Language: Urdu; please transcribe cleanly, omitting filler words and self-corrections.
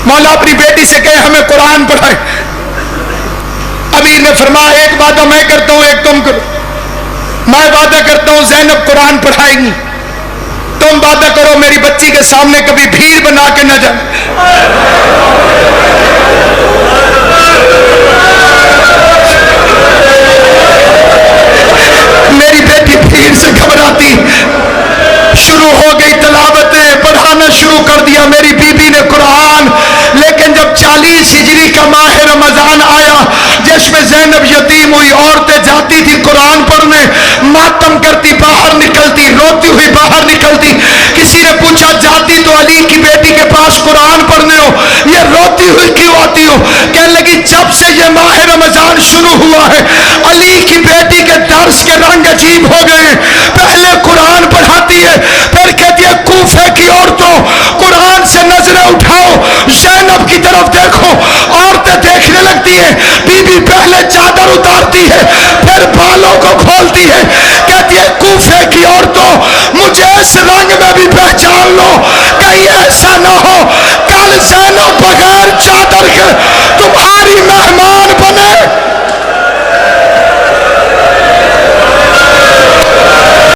مولا اپنی بیٹی سے کہے ہمیں قرآن پڑھائے. امیر نے فرمایا ایک وعدہ میں کرتا ہوں ایک تم کرو. میں وعدہ کرتا ہوں زینب قرآن پڑھائے گی. تم وعدہ کرو میری بچی کے سامنے کبھی بھیڑ بنا کے نہ جائے. میری بیٹی بھیڑ سے گھبراتی. شروع ہو گئی تلاوتیں، پڑھانا شروع کر دیا میری بیوی نے قرآن. لیکن جب 40 ہجری کا ماہ رمضان آیا جس میں زینب یتیم ہوئی، عورتیں جاتی تھی قرآن پڑھنے، ماتم کرتی باہر نکلتی، روتی ہوئی باہر نکلتی. کسی نے پوچھا جاتی تو علی کی بیٹی کے پاس قرآن پڑھنے ہو، یہ روتی ہوئی کیوں آتی ہو؟ کہنے لگی جب سے یہ ماہ رمضان شروع ہوا ہے علی کی بیٹی کے درس کے رنگ عجیب ہو گئے. پہلے قرآن پڑھاتی ہے، پھر کہتی ہے کوفے کی عورتوں قرآن سے نظریں اٹھاؤ، زینب کی طرف دیکھو. عورتیں دیکھنے لگتی ہیں. بی بی پہلے چادر اتارتی ہے پھر بالوں کو کھولتی ہے. کہتی ہے کوفے کی عورتوں مجھے اس رنگ میں بھی پہچان لو، کہیں ایسا نہ ہو کل زینب